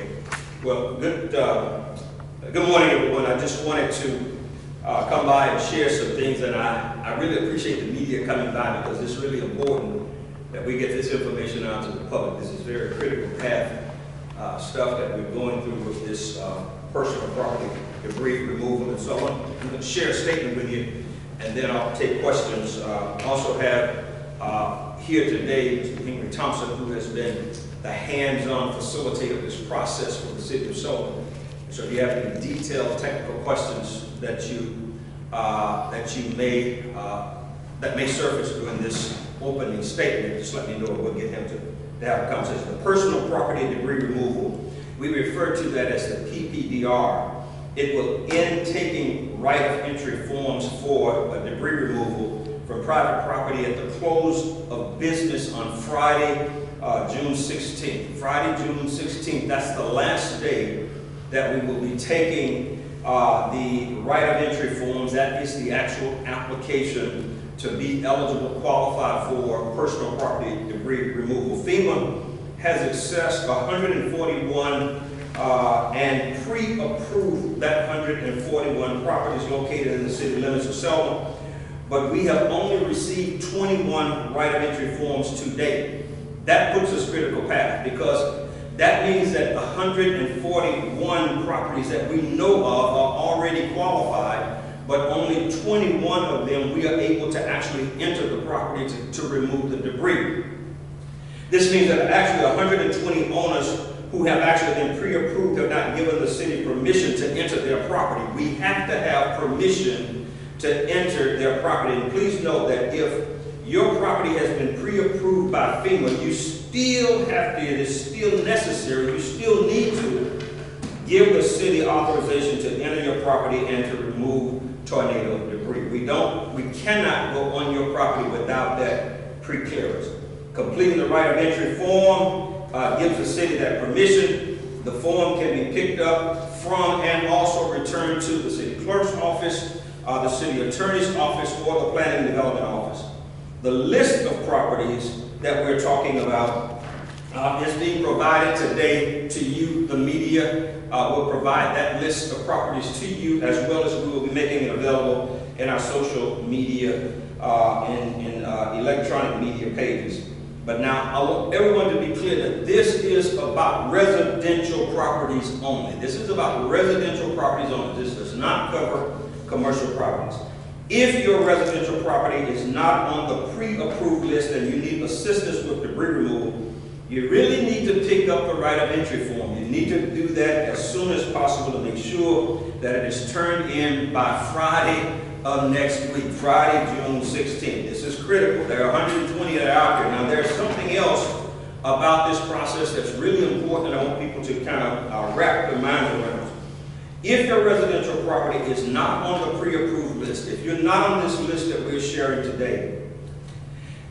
Okay. Well, good morning, everyone. I just wanted to come by and share some things, and I really appreciate the media coming by because it's really important that we get this information out to the public. This is very critical path stuff that we're going through with this personal property debris removal. And so I'm going to share a statement with you, and then I'll take questions. I also have here today Mr. Henry Thompson, who has been the hands-on facilitator of this process for the city of Selma. So if you have any detailed technical questions that may surface during this opening statement, just let me know. We'll get him to have a conversation. The personal property debris removal, we refer to that as the PPDR. It will end taking right of entry forms for debris removal from private property at the close of business on Friday, June 16th. Friday, June 16th, that's the last day that we will be taking the right of entry forms. That is the actual application to be eligible, qualify for personal property debris removal. FEMA has accessed 141 and pre-approved that 141 properties located in the city limits of Selma, but we have only received 21 right of entry forms to date. That puts us critical path because that means that 141 properties that we know of are already qualified, but only 21 of them we are able to actually enter the property to remove the debris. This means that actually 120 owners who have actually been pre-approved have not given the city permission to enter their property. We have to have permission to enter their property. And please note that if your property has been pre-approved by FEMA, you still have to, it is still necessary, you still need to give the city authorization to enter your property and to remove tornado debris. We cannot go on your property without that pre-clearance. Completing the right of entry form gives the city that permission. The form can be picked up from and also returned to the city clerk's office, the city attorney's office, or the planning and development office. The list of properties that we're talking about is being provided today to you. The media will provide that list of properties to you, as well as we will be making it available in our social media and electronic media pages. But now I want everyone to be clear that this is about residential properties only. This is about residential properties only. This does not cover commercial properties. If your residential property is not on the pre-approved list and you need assistance with debris removal, you really need to pick up the right of entry form. You need to do that as soon as possible to make sure that it is turned in by Friday of next week, Friday, June 16th. This is critical. There are 120 that are out there. Now, there's something else about this process that's really important. I want people to kind of wrap their minds around. If your residential property is not on the pre-approved list, if you're not on this list that we're sharing today,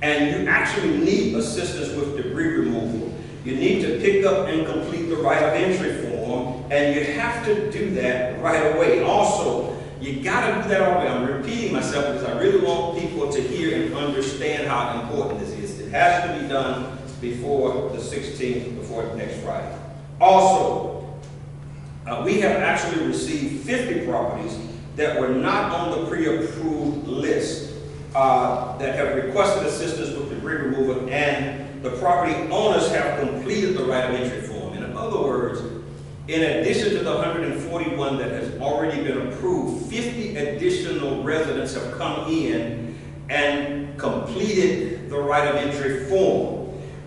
and you actually need assistance with debris removal, you need to pick up and complete the right of entry form, and you have to do that right away. Also, you got to do that all the way. I'm repeating myself because I really want people to hear and understand how important this is. It has to be done before the 16th, before next Friday. Also, we have actually received 50 properties that were not on the pre-approved list that have requested assistance with debris removal, and the property owners have completed the right of entry form. In other words, in addition to the 141 that has already been approved, 50 additional residents have come in and completed the right of entry form.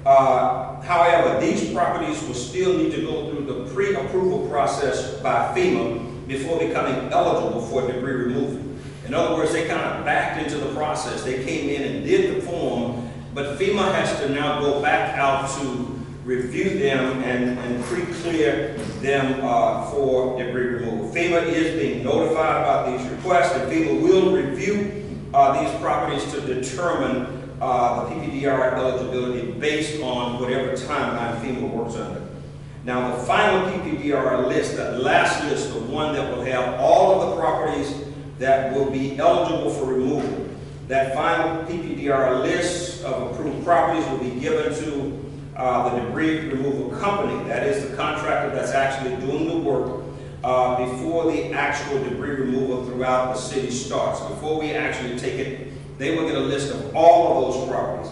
However, these properties will still need to go through the pre-approval process by FEMA before becoming eligible for debris removal. In other words, they kind of backed into the process. They came in and did the form, but FEMA has to now go back out to review them and pre-clear them for debris removal. FEMA is being notified about these requests, and FEMA will review these properties to determine the PPDR eligibility based on whatever timeline FEMA works under. Now, the final PPDR list, that last list, the one that will have all of the properties that will be eligible for removal, that final PPDR list of approved properties will be given to the debris removal company. That is the contractor that's before the actual debris removal throughout the city starts. Before we actually take it, they will get a list of all of those properties.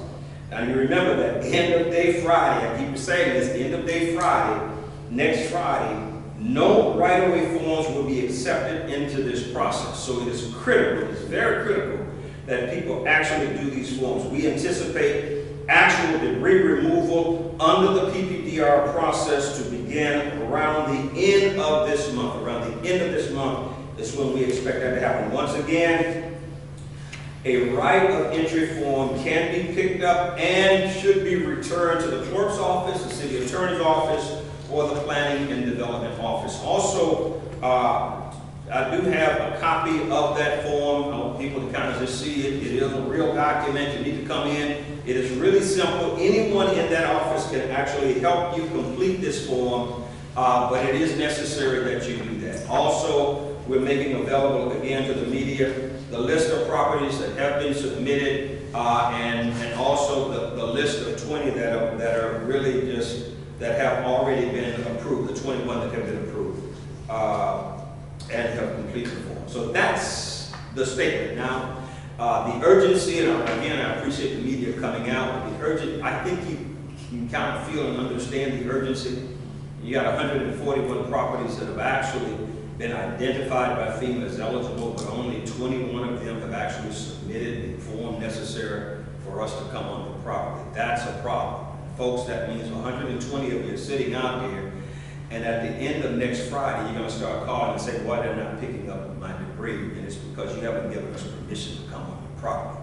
And you remember that end of day Friday, I keep saying this, end of day Friday, next Friday, no right-of-way forms will be accepted into this process. So it is critical, it is very critical that people actually do these forms. We anticipate actual debris removal under the PPDR process to begin around the end of this month. Around the end of this month is when we expect that to happen. Once again, a right of entry form can be picked up and should be returned to the clerk's office, the city attorney's office, or the planning and development office. Also, I do have a copy of that form. I want people to kind of just see it. It is a real document. You need to come in. It is really simple. Anyone in that office can actually help you complete this form, but it is necessary that you do that. Also, we're making available again to the media the list of properties that have been submitted, and also the list of 20 that are really just, that have already been approved, the 21 that have been approved, and have completed the form. So that's the statement. Now, the urgency, and again, I appreciate the media coming out, but the urgent, I think you can kind of feel and understand the urgency. You got 141 properties that have actually been identified by FEMA as eligible, but only 21 of them have actually submitted the form necessary for us to come on the property. That's a problem. Folks, that means 120 of you are sitting out there, and at the end of next Friday, you're going to start calling and say, why they're not picking up my debris, and it's because you haven't given us permission to come on the property.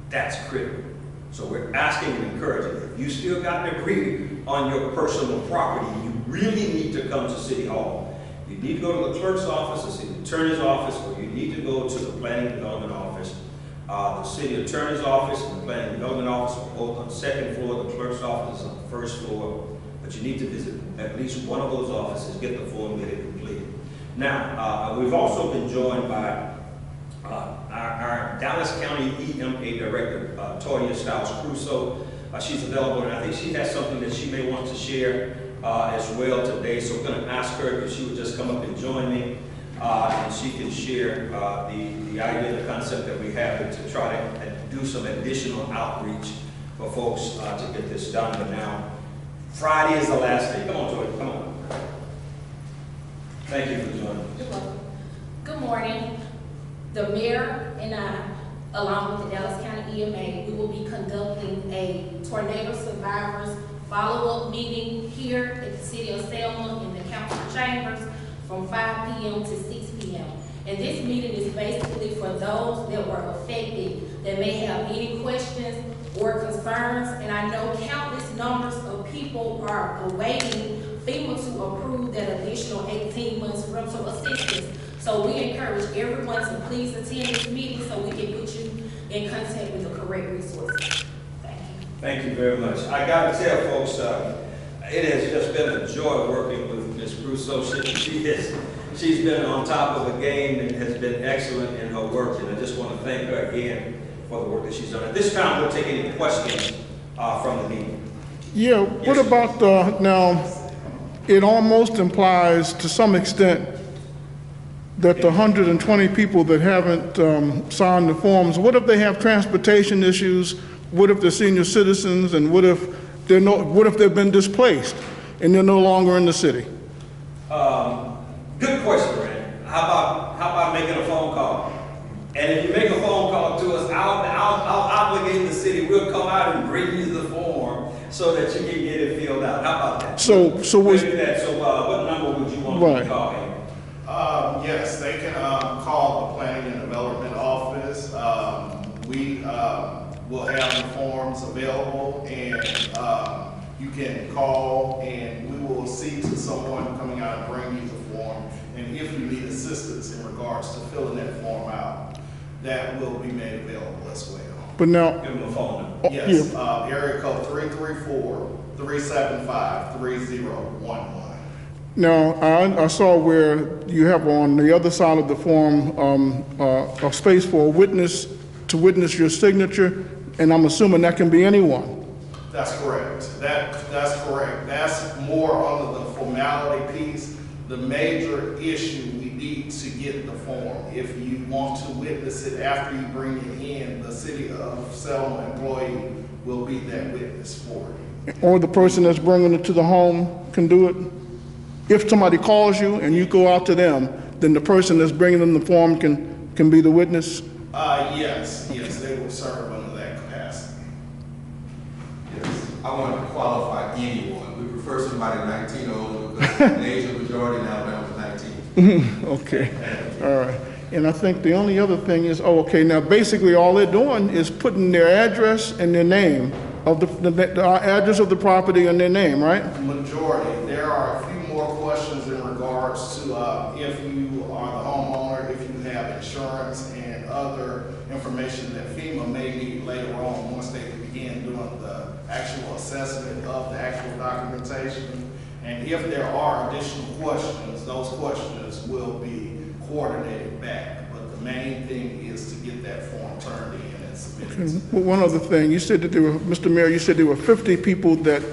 That's critical. So we're asking and encouraging, if you still got debris on your personal property, you really need to come to City Hall. You need to go to the clerk's office, the city attorney's office, or you need to go to the planning and development office. The city attorney's office and the planning and development office are both on the second floor. The clerk's office is on the first floor. But you need to visit at least one of those offices, get the form, get it completed. Now, we've also been joined by our Dallas County EMA Director, Toya Stiles-Crusoe. She's available, and I think she has something that she may want to share as well today. So we're going to ask her if she would just come up and join me, and she can share the idea, the concept that we have to try to do some additional outreach for folks to get this done. But now, Friday is the last day. Come on, Toya, come on. Thank you for joining us. You're welcome. Good morning. The mayor and I, along with the Dallas County EMA, we will be conducting a tornado survivors follow-up meeting here at the city of Selma in the council chambers from 5 p.m. to 6 p.m. And this meeting is basically for those that were affected that may have any questions or concerns. And I know countless numbers of people are awaiting FEMA to approve that additional 18 months rental assistance. So we encourage everyone to please attend this meeting so we can put you in contact with the correct resources. Thank you. Thank you very much. I got to tell folks, it has just been a joy working with Ms. Crusoe. She's been on top of the game and has been excellent in her work, and I just want to thank her again for the work that she's done. At this time, we'll take any questions from the meeting. Yeah, what about now, it almost implies to some extent that the 120 people that haven't signed the forms, what if they have transportation issues? What if they're senior citizens? And what if they've been displaced and they're no longer in the city? Good question, Brandon. How about making a phone call? And if you make a phone call to us, I'll obligate the city. We'll come out and bring you the form so that you can get it filled out. How about that? So what number would you want me to call? Yes, they can call the planning and development office. We will have the forms available, and you can call, and we will see to someone coming out and bring you the form. And if you need assistance in regards to filling that form out, that will be made available as well. But now, give them a phone number. Yes, area code 334-375-3011. now I saw where you have on the other side of the form a space for a witness to witness your signature, and I'm assuming that can be anyone. That's correct. That's correct. That's more under the formality piece. The major issue, we need to get the form. If you want to witness it after you bring it in, the city of Selma employee will be that witness for you. Or the person that's bringing it to the home can do it? If somebody calls you and you go out to them, then the person that's bringing them the form can be the witness? Yes, they will serve under that capacity. Yes, I want to qualify anyone. We prefer somebody 19 or older because the age of majority in Alabama is 19. Okay, all right. And I think the only other thing is, okay, now basically all they're doing is putting their address and their name of the address of the property and their name, right? Majority. There are a few more questions in regards to if you are the homeowner, if you have insurance and other information that FEMA may need later on once they begin doing the actual assessment of the actual documentation. And if there are additional questions, those questions will be coordinated back. But the main thing is to get that form turned in and submitted. Well, one other thing, you said that there were, Mr. Mayor, you said there were 50 people that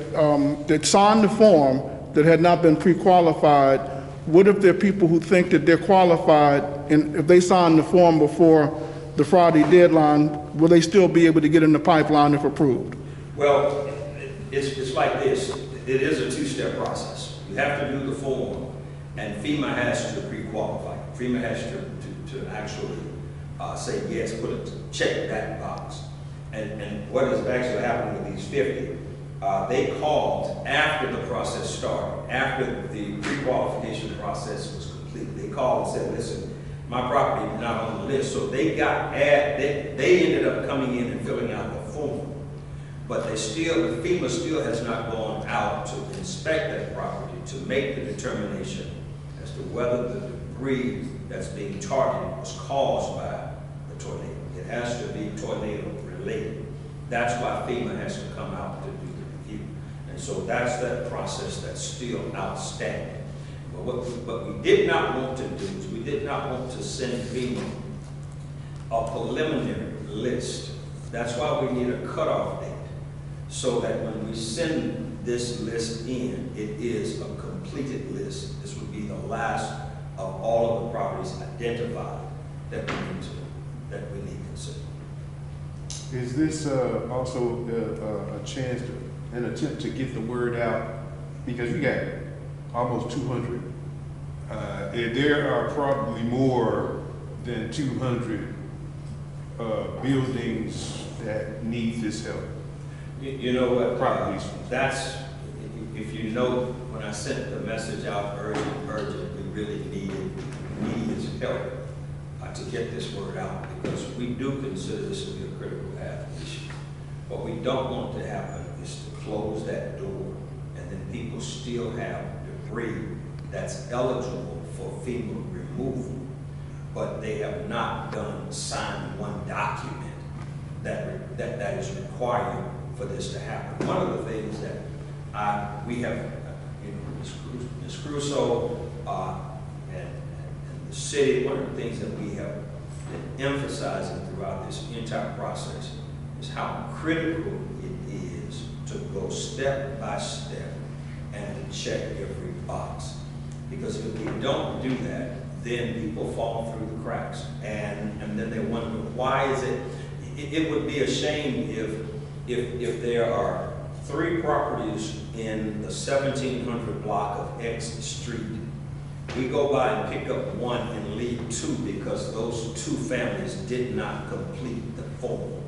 signed the form that had not been pre-qualified. What if there are people who think that they're qualified, and if they sign the form before the Friday deadline, will they still be able to get in the pipeline if approved? Well, it's like this. It is a two-step process. You have to do the form, and FEMA has to pre-qualify. FEMA has to actually say yes, check that box. And what is actually happening with these 50, they called after the process started, after the pre-qualification process was complete. They called and said, listen, my property is not on the list. So they ended up coming in and filling out the form. But the FEMA still has not gone out to inspect that property to make the determination as to whether the debris that's being targeted was caused by the tornado. It has to be tornado related. That's why FEMA has to come out to do the review. And so that's that process that's still outstanding. But what we did not want to do is we did not want to send FEMA a preliminary list. That's why we need a cutoff date, so that when we send this list in, it is a completed list. This would be the last of all of the properties identified that we need to consider. Is this also a chance, an attempt to get the word out? Because we got almost 200. There are probably more than 200 buildings that need this help. You know what? Properties. That's, if you know, when I sent the message out urgent, we really needed his help to get this word out, because we do consider this to be a critical path issue. What we don't want to happen is to close that door and then people still have debris that's eligible for FEMA removal, but they have not signed one document that is required for this to happen. One of the things that we have, Ms. Crusoe and the city, one of the things that we have been emphasizing throughout this entire process is how critical it is to go step by step and to check every box. Because if we don't do that, then people fall through the cracks, and then they wonder, why is it? It would be a shame if there are 3 properties in the 1700 block of X Street. We go by and pick up 1 and leave 2 because those 2 families did not complete the form.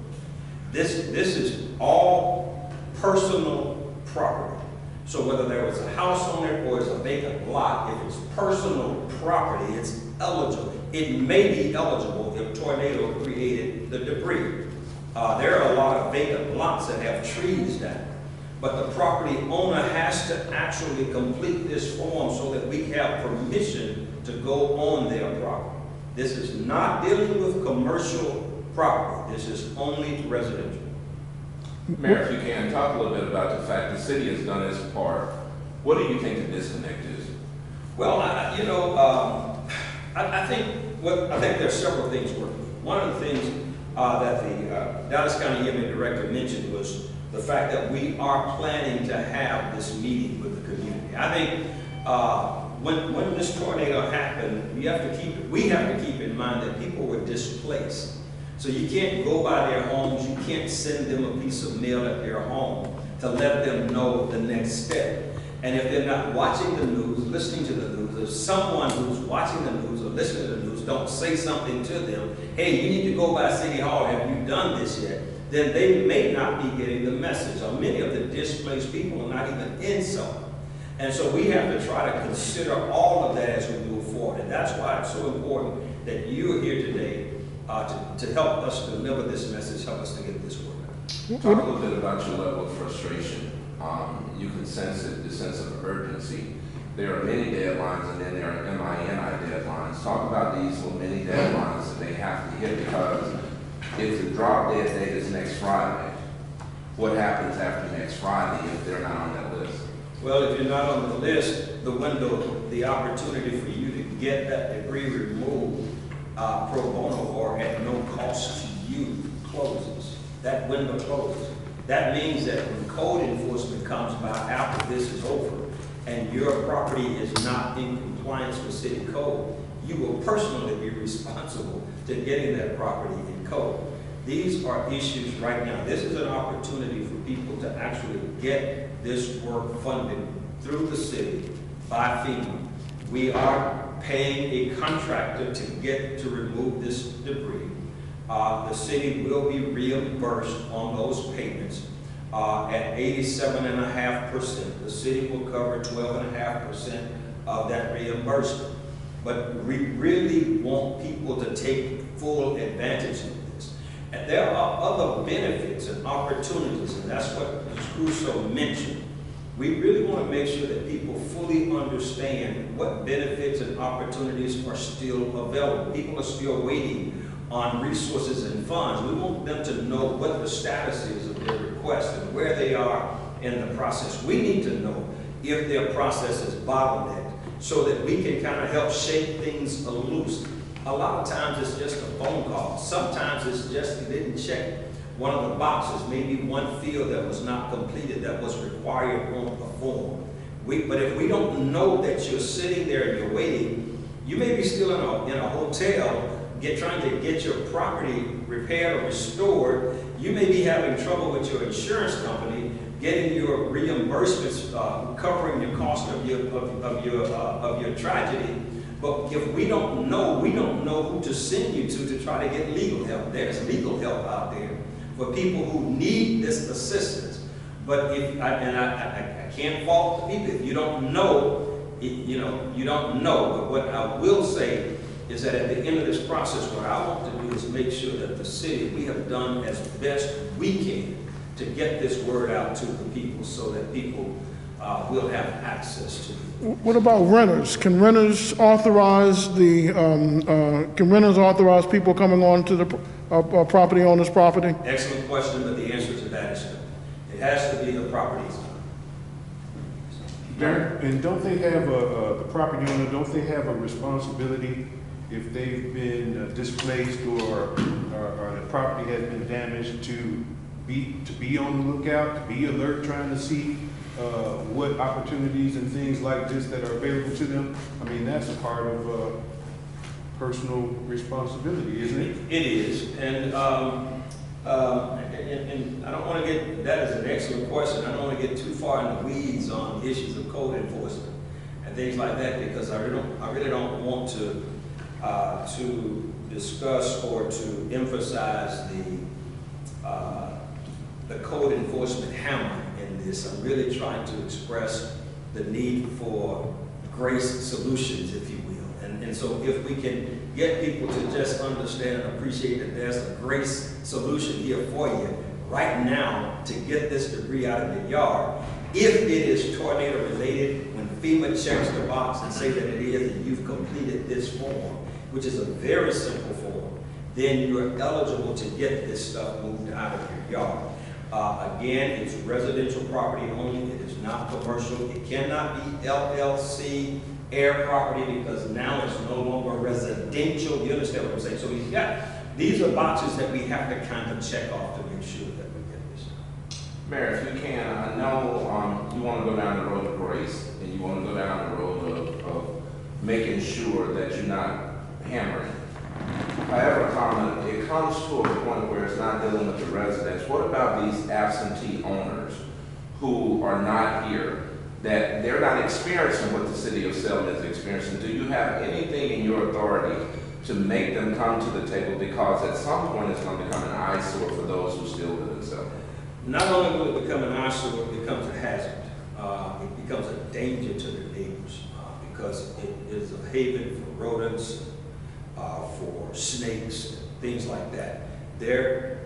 This is all personal property. So whether there was a house on it or it's a vacant lot, if it's personal property, it's eligible. It may be eligible if tornado created the debris. There are a lot of vacant lots that have trees down, but the property owner has to actually complete this form so that we have permission to go on their property. This is not dealing with commercial property. This is only residential. Mayor, if you can, talk a little bit about the fact the city has done its part. What do you think the disconnect is? Well, I think there are several things working. One of the things that the Dallas County EMA director mentioned was the fact that we are planning to have this meeting with the community. I think when this tornado happened, we have to keep in mind that people were displaced. So you can't go by their homes, you can't send them a piece of mail at their home to let them know the next step. And if they're not watching the news, listening to the news, if someone who's watching the news or listening to the news don't say something to them, hey, you need to go by City Hall, have you done this yet? Then they may not be getting the message. Or many of the displaced people are not even in Selma. And so we have to try to consider all of that as we move forward. And that's why it's so important that you are here today to help us deliver this message, help us to get this word out. Talk a little bit about your level of frustration. You can sense it, the sense of urgency. There are many deadlines, and then there are MINI deadlines. Talk about these many deadlines that they have to hit, because if the drop dead date is next Friday, what happens after next Friday if they're not on that list? Well, if you're not on the list, the window, the opportunity for you to get that debris removed pro bono or at no cost to you closes. That window closes. That means that when code enforcement comes by after this is over and your property is not in compliance with city code, you will personally be responsible to getting that property in code. These are issues right now. This is an opportunity for people to actually get this work funded through the city by FEMA. We are paying a contractor to remove this debris. The city will be reimbursed on those payments at 87.5%. The city will cover 12.5% of that reimbursement. But we really want people to take full advantage of this. And there are other benefits and opportunities, and that's what Ms. Crusoe mentioned. We really want to make sure that people fully understand what benefits and opportunities are still available. People are still waiting on resources and funds. We want them to know what the status is of their request and where they are in the process. We need to know if their process is bottlenecked so that we can kind of help shake things loose. A lot of times it's just a phone call. Sometimes it's just you didn't check one of the boxes, maybe one field that was not completed that was required on a form. But if we don't know that you're sitting there and you're waiting, you may be still in a hotel trying to get your property repaired or restored. You may be having trouble with your insurance company getting your reimbursements, covering your cost of your tragedy. But if we don't know who to send you to try to get legal help. There's legal help out there for people who need this assistance. But I can't fault the people. If you don't know, you don't know. But what I will say is that at the end of this process, what I want to do is make sure that the city, we have done as best we can to get this word out to the people so that people will have access to it. What about renters? Can renters authorize people coming on to the property owner's property? Excellent question, but the answer to that is no. It has to be the property's owner. And don't they have the property owner, don't they have a responsibility if they've been displaced or the property has been damaged to be on the lookout, to be alert, trying to see what opportunities and things like this that are available to them? I mean, that's a part of personal responsibility, isn't it? It is, and I don't want to get, that is an excellent question. I don't want to get too far in the weeds on issues of code enforcement and things like that, because I really don't want to discuss or to emphasize the code enforcement hammer in this. I'm really trying to express the need for grace solutions, if you will. And so if we can get people to just understand and appreciate that there's a grace solution here for you right now to get this debris out of your yard. If it is tornado related, when FEMA checks the box and say that it is and you've completed this form, which is a very simple form, then you're eligible to get this stuff moved out of your yard. Again, it's residential property only. It is not commercial. It cannot be LLC air property because now it's no longer residential. You understand what I'm saying? So these are boxes that we have to kind of check off to make sure that we get this. Mayor, if you can, I know you want to go down the road of grace and you want to go down the road of making sure that you're not hammering. However, comma, it comes to a point where it's not dealing with the residents. What about these absentee owners who are not here, that they're not experiencing what the city of Selma is experiencing? Do you have anything in your authority to make them come to the table? Because at some point it's going to become an eyesore for those who still live in Selma. Not only will it become an eyesore, it becomes a hazard. It becomes a danger to the neighbors because it is a haven for rodents, for snakes, things like that. There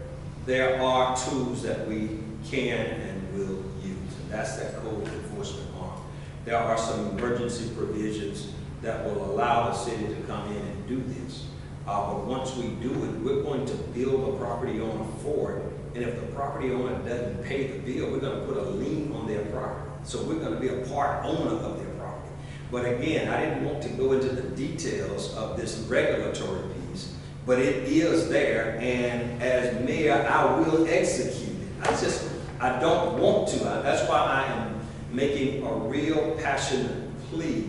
are tools that we can and will use, and that's that code enforcement arm. There are some emergency provisions that will allow the city to come in and do this. But once we do it, we're going to bill the property owner for it. And if the property owner doesn't pay the bill, we're going to put a lien on their property. So we're going to be a part owner of their property. But again, I didn't want to go into the details of this regulatory piece, but it is there. And as mayor, I will execute it. I don't want to. That's why I am making a real passionate plea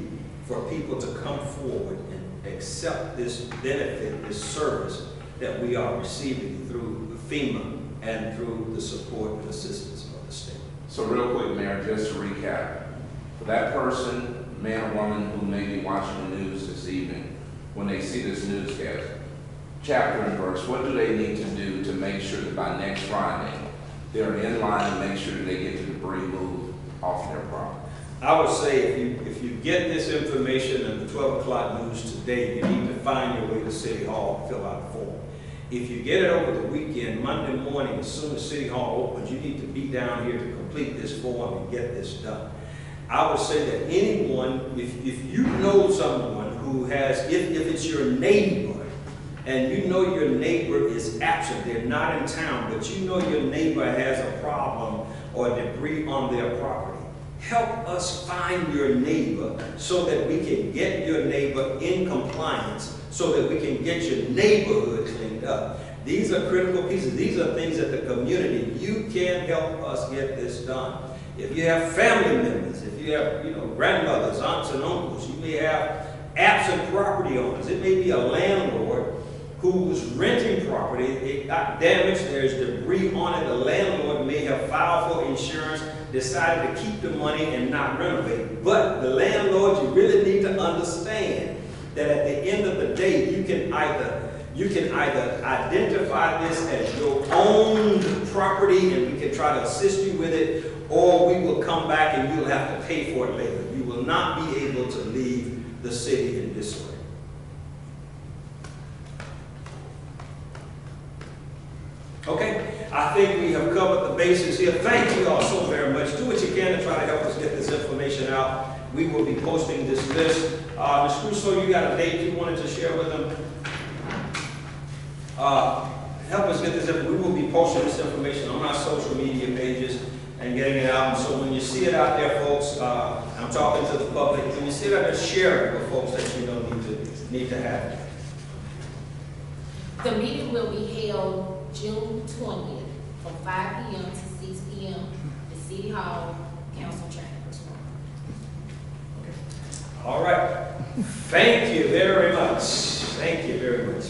for people to come forward and accept this benefit, this service that we are receiving through FEMA and through the support and assistance of the state. So real quick, Mayor, just to recap, for that person, man or woman who may be watching the news this evening, when they see this newscast, chapter and verse, what do they need to do to make sure that by next Friday, they're in line to make sure that they get the debris moved off their property? I would say if you get this information in the 12 o'clock news today, you need to find your way to City Hall and fill out a form. If you get it over the weekend, Monday morning, as soon as City Hall opens, you need to be down here to complete this form and get this done. I would say that anyone, if you know someone who has, if it's your neighbor, and you know your neighbor is absent, they're not in town, but you know your neighbor has a problem or debris on their property, help us find your neighbor so that we can get your neighbor in compliance, so that we can get your neighborhood cleaned up. These are critical pieces. These are things that the community, you can help us get this done. If you have family members, if you have grandmothers, aunts and uncles, you may have absent property owners. It may be a landlord who's renting property, it got damaged, there's debris on it. The landlord may have filed for insurance, decided to keep the money and not renovate. But the landlord, you really need to understand that at the end of the day, you can either identify this as your own property and we can try to assist you with it, or we will come back and you'll have to pay for it later. You will not be able to leave the city in this way. Okay, I think we have covered the bases here. Thank you all so very much. Do what you can to try to help us get this information out. We will be posting this list. Ms. Crusoe, you got a date you wanted to share with them? Help us get this information. We will be posting this information on our social media pages and getting it out. And so when you see it out there, folks, I'm talking to the public. When you see it out there, share it with folks that you don't need to have. The meeting will be held June 20th from 5 p.m. to 6 p.m. at City Hall, Council Chambers. Okay. All right. Thank you very much. Thank you very much.